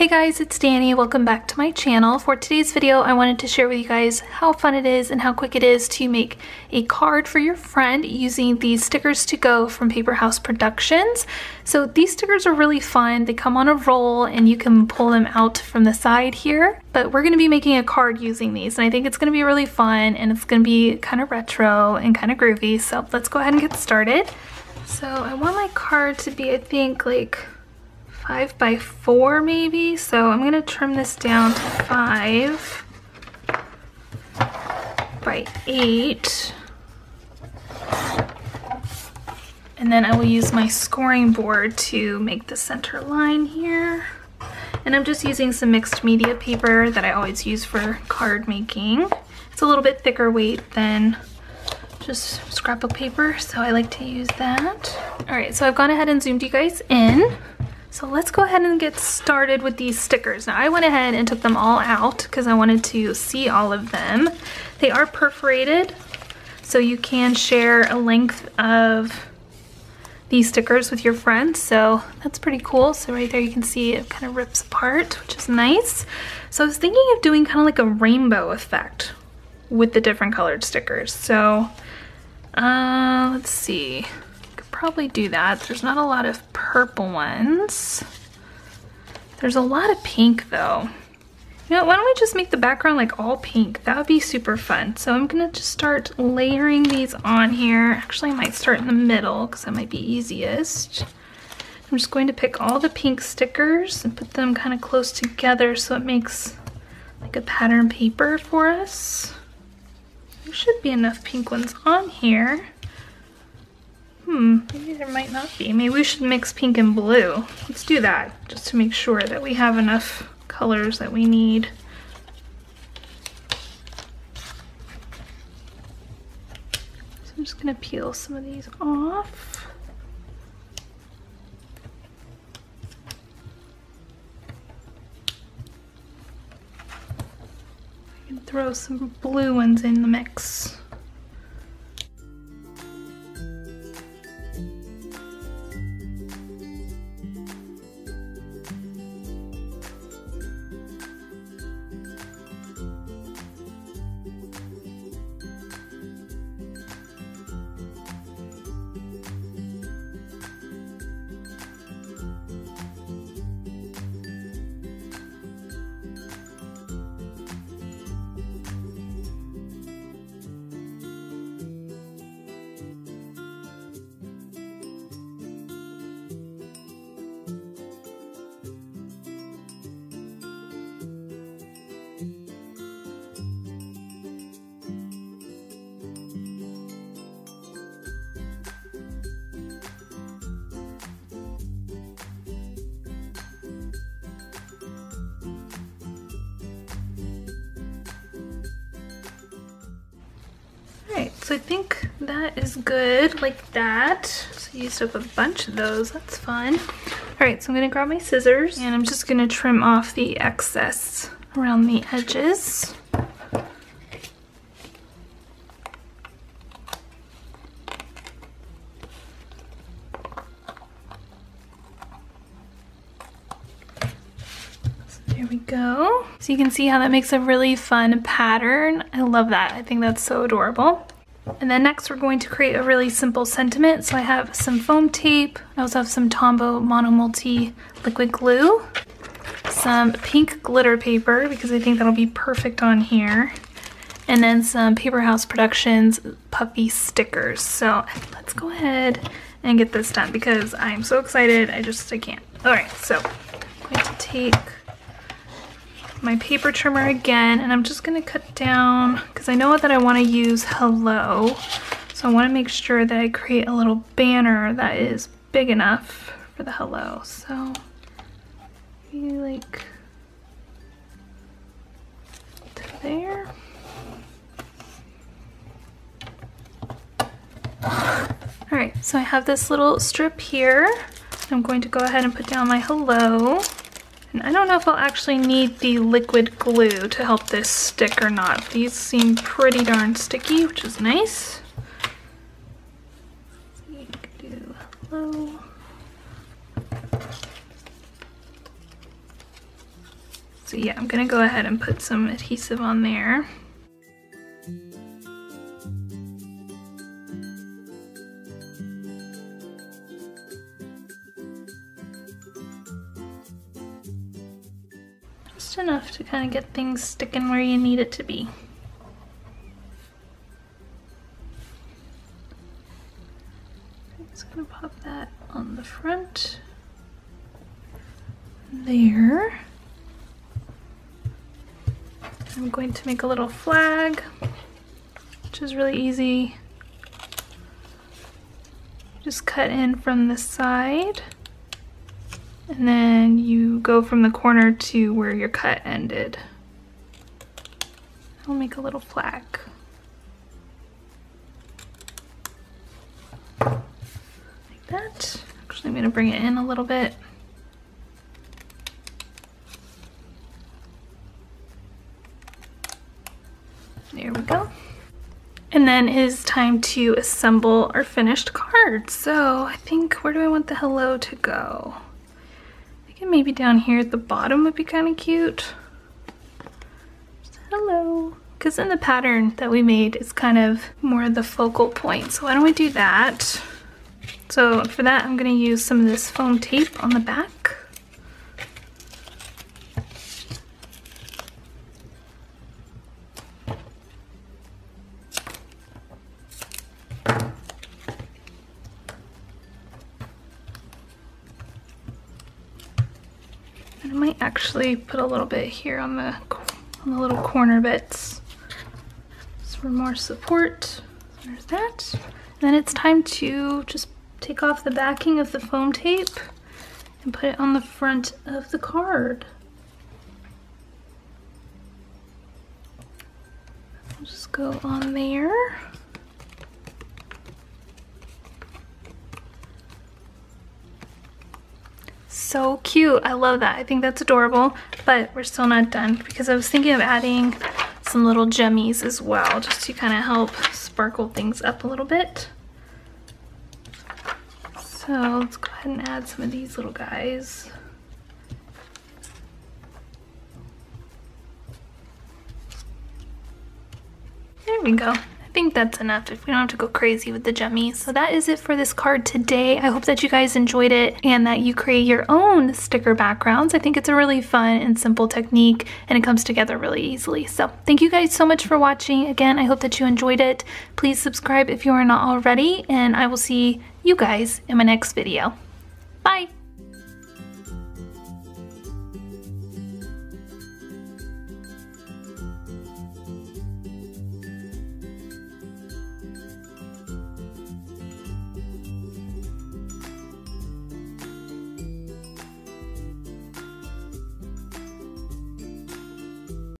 Hey guys, it's Danny. Welcome back to my channel. For today's video, I wanted to share with you guys how fun it is and how quick it is to make a card for your friend using these stickers to go from Paper House Productions. So these stickers are really fun. They come on a roll and you can pull them out from the side here. But we're going to be making a card using these and I think it's going to be really fun and it's going to be kind of retro and kind of groovy. So let's go ahead and get started. So I want my card to be, I think, like 5 by 4 maybe, so I'm gonna trim this down to 5 by 8, and then I will use my scoring board to make the center line here. And I'm just using some mixed media paper that I always use for card making. It's a little bit thicker weight than just scrapbook paper, so I like to use that. All right, so I've gone ahead and zoomed you guys in. So let's go ahead and get started with these stickers. Now I went ahead and took them all out because I wanted to see all of them. They are perforated, so you can share a length of these stickers with your friends. So that's pretty cool. So right there you can see it kind of rips apart, which is nice. So I was thinking of doing kind of like a rainbow effect with the different colored stickers. So let's see. Probably do that. There's not a lot of purple ones. There's a lot of pink though. You know, why don't we just make the background like all pink? That would be super fun. So I'm gonna just start layering these on here. Actually, I might start in the middle because that might be easiest. I'm just going to pick all the pink stickers and put them kind of close together so it makes like a pattern paper for us. There should be enough pink ones on here. Maybe there might not be. Maybe we should mix pink and blue. Let's do that, just to make sure that we have enough colors that we need. So I'm just gonna peel some of these off. I can throw some blue ones in the mix. So I think that is good like that. So I used up a bunch of those, that's fun. All right, so I'm gonna grab my scissors and I'm just gonna trim off the excess around the edges. There we go. So you can see how that makes a really fun pattern. I love that. I think that's so adorable. And then next we're going to create a really simple sentiment. So I have some foam tape. I also have some Tombow Mono Multi liquid glue, some pink glitter paper because I think that'll be perfect on here, and then some Paper House Productions puffy stickers. So let's go ahead and get this done because I'm so excited. I can't. All right, so I'm going to take my paper trimmer again, and I'm just gonna cut down because I know that I want to use hello, so I want to make sure that I create a little banner that is big enough for the hello. So maybe like to there. All right, so I have this little strip here. I'm going to go ahead and put down my hello. And I don't know if I'll actually need the liquid glue to help this stick or not. These seem pretty darn sticky, which is nice. So you can do hello. So yeah, I'm gonna go ahead and put some adhesive on there. Just enough to kind of get things sticking where you need it to be. Just gonna pop that on the front. There. I'm going to make a little flag, which is really easy. Just cut in from the side, and then you go from the corner to where your cut ended. I'll make a little flag. Like that. Actually, I'm gonna bring it in a little bit. There we go. And then it is time to assemble our finished card. So I think, where do I want the hello to go? I think maybe down here at the bottom would be kind of cute. Just hello. Because in the pattern that we made, it's kind of more the focal point. So why don't we do that? So for that, I'm gonna use some of this foam tape on the back. I might actually put a little bit here on the little corner bits just for more support. There's that. And then it's time to just take off the backing of the foam tape and put it on the front of the card. I'll just go on there. So cute. I love that. I think that's adorable, but we're still not done because I was thinking of adding some little gemmies as well, just to kind of help sparkle things up a little bit. So let's go ahead and add some of these little guys. There we go. I think that's enough if we don't have to go crazy with the gemmies. So that is it for this card today. I hope that you guys enjoyed it and that you create your own sticker backgrounds. I think it's a really fun and simple technique and it comes together really easily. So thank you guys so much for watching. Again, I hope that you enjoyed it. Please subscribe if you are not already, and I will see you guys in my next video. Bye!